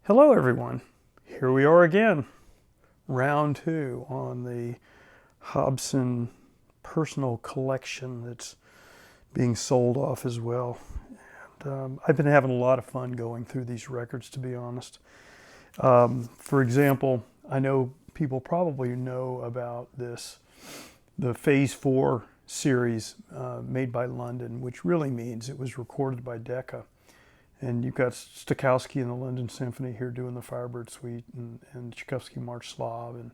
Hello everyone, here we are again, round two on the Hobson personal collection that's being sold off as well. And I've been having a lot of fun going through these records, to be honest. For example, I know people probably know about this, the Phase 4 series made by London, which really means it was recorded by Decca. And you've got Stokowski and the London Symphony here doing the Firebird Suite and Tchaikovsky March Slav and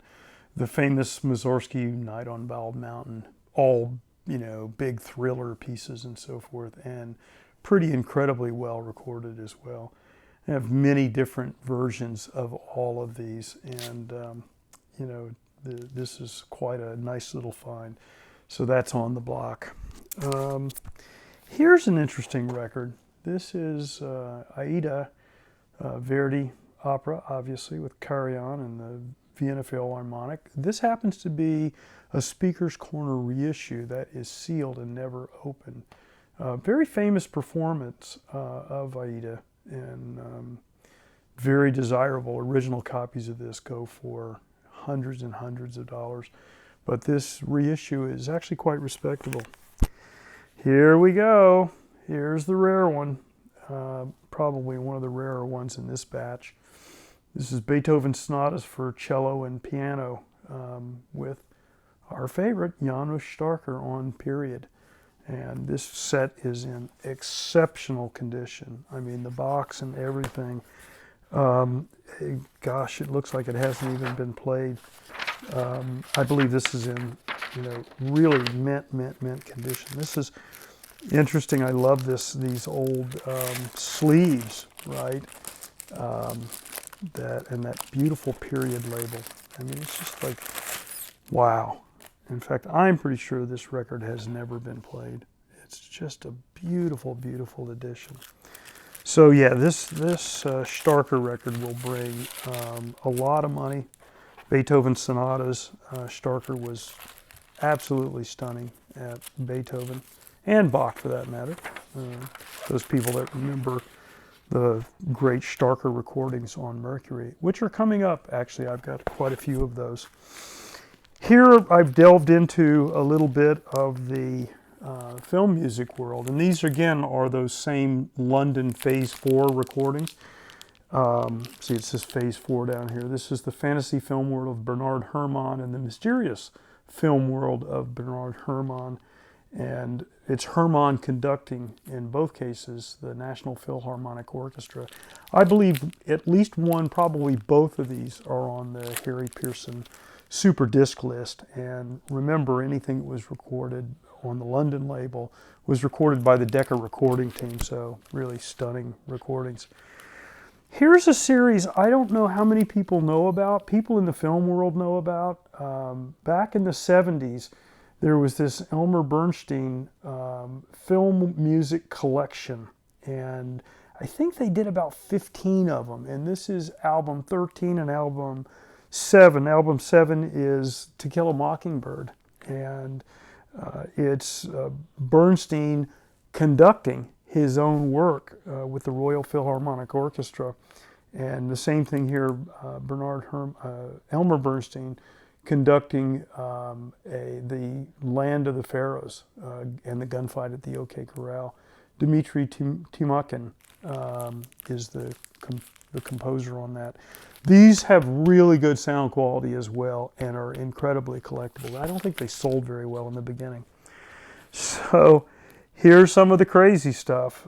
the famous Mussorgsky Night on Bald Mountain, all, big thriller pieces and so forth, and pretty incredibly well recorded as well. I have many different versions of all of these, and, this is quite a nice little find. So that's on the block. Here's an interesting record. This is Aida, Verdi opera, obviously, with Carry On and the Vienna Philharmonic. This happens to be a Speaker's Corner reissue that is sealed and never opened. Very famous performance of Aida, and very desirable. Original copies of this go for hundreds and hundreds of dollars, but this reissue is actually quite respectable. Here we go. Here's the rare one, probably one of the rarer ones in this batch. This is Beethoven Sonatas for cello and piano with our favorite, Janos Starker on period. And this set is in exceptional condition. I mean, the box and everything. Gosh, it looks like it hasn't even been played. I believe this is in, really mint condition. This is interesting. I love these old sleeves, right? That beautiful period label. I mean, it's just like, wow. In fact, I'm pretty sure this record has never been played. It's just a beautiful, beautiful edition. So yeah, this Starker record will bring a lot of money. Beethoven Sonatas. Starker was absolutely stunning at Beethoven. And Bach, for that matter. Those people that remember the great Starker recordings on Mercury, which are coming up, actually. I've got quite a few of those. Here I've delved into a little bit of the film music world, and these again are those same London Phase 4 recordings. See, it says Phase 4 down here. This is the fantasy film world of Bernard Herrmann and the mysterious film world of Bernard Herrmann. And it's Herrmann conducting, in both cases, the National Philharmonic Orchestra. I believe at least one, probably both of these, are on the Harry Pearson Super Disc list. And remember, anything that was recorded on the London label was recorded by the Decca recording team, so really stunning recordings. Here's a series I don't know how many people know about, people in the film world know about. Back in the 70s, there was this Elmer Bernstein film music collection, and I think they did about 15 of them, and this is album 13 and album 7. Album 7 is To Kill a Mockingbird, and it's Bernstein conducting his own work with the Royal Philharmonic Orchestra. And the same thing here, Elmer Bernstein conducting the Land of the Pharaohs and the gunfight at the OK Corral. Dmitri Timukin is the composer on that. These have really good sound quality as well and are incredibly collectible. I don't think they sold very well in the beginning. So here's some of the crazy stuff.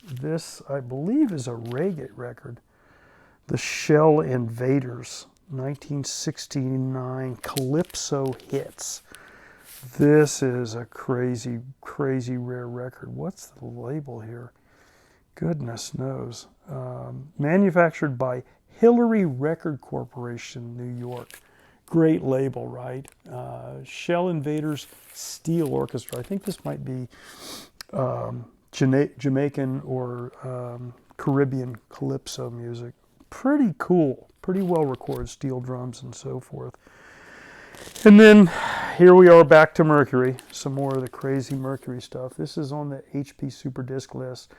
This, I believe, is a Reggae record. The Shell Invaders, 1969 Calypso hits. This is a crazy, crazy rare record. What's the label here? Goodness knows. Manufactured by Hillary Record Corporation, New York. Great label, right? Shell Invaders Steel Orchestra. I think this might be Jamaican or Caribbean Calypso music. Pretty cool, pretty well recorded steel drums and so forth. And then here we are back to Mercury, some more of the crazy Mercury stuff. This is on the HP Super Disc list,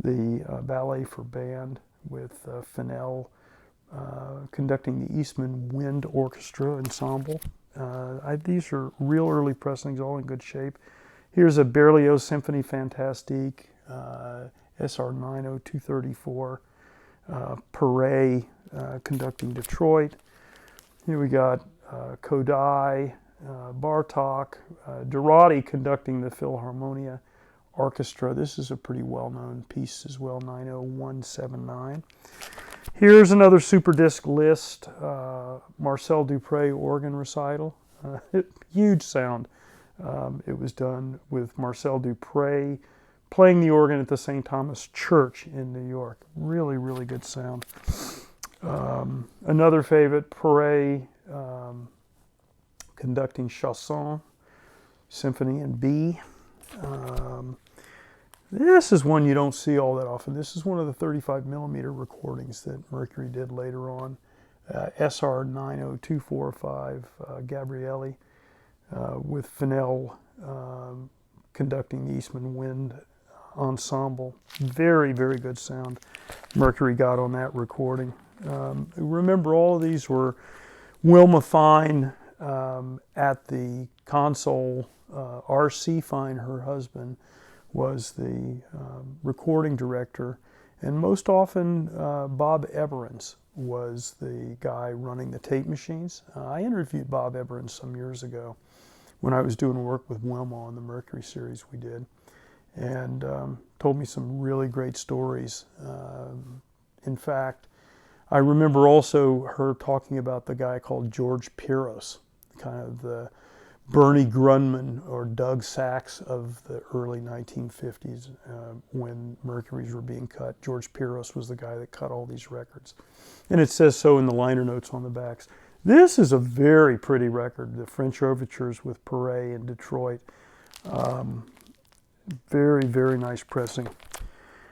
the Ballet for Band with Fennell conducting the Eastman Wind Orchestra Ensemble. These are real early pressings, all in good shape. Here's a Berlioz Symphony Fantastique, SR 90234, Perret conducting Detroit. Here we got Kodai, Bartok, Dorati conducting the Philharmonia Orchestra. This is a pretty well-known piece as well, 90179. Here's another super disc list, Marcel Dupray organ recital. Huge sound. It was done with Marcel Dupray playing the organ at the St. Thomas Church in New York. Really, really good sound. Another favorite, Perret conducting Chausson Symphony in B. This is one you don't see all that often. This is one of the 35 millimeter recordings that Mercury did later on. SR 90245, Gabrielli, with Fennell conducting the Eastman Wind Ensemble. Very, very good sound Mercury got on that recording. Remember, all of these were Wilma Fine at the console. R.C. Fine, her husband, was the recording director, and most often Bob Everins was the guy running the tape machines. I interviewed Bob Everins some years ago when I was doing work with Wilma on the Mercury series we did, and told me some really great stories. In fact, I remember also her talking about the guy called George Piros, kind of the Bernie Grunman or Doug Sachs of the early 1950s when Mercuries were being cut. George Piros was the guy that cut all these records. And it says so in the liner notes on the backs. This is a very pretty record, the French Overtures with Perret in Detroit. Very, very nice pressing.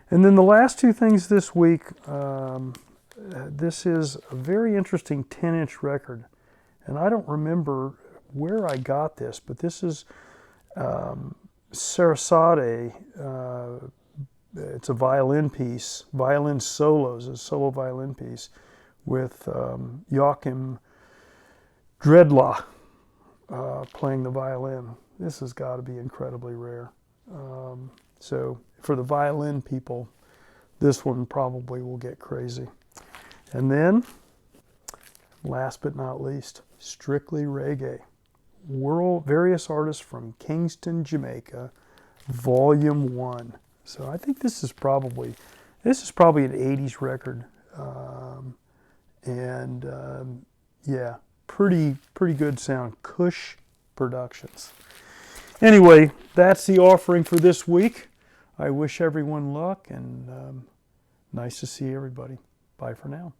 And then the last two things this week, this is a very interesting 10-inch record. And I don't remember where I got this, but this is Sarasate. It's a violin piece, violin solos, a solo violin piece with Joachim Dredla playing the violin. This has got to be incredibly rare. So for the violin people, this one probably will get crazy. And then, last but not least, Strictly Reggae. Various artists from Kingston, Jamaica, Volume 1. So I think this is probably an 80s record. Yeah, pretty good sound. Cush Productions. Anyway, that's the offering for this week. I wish everyone luck, and nice to see everybody. Bye for now.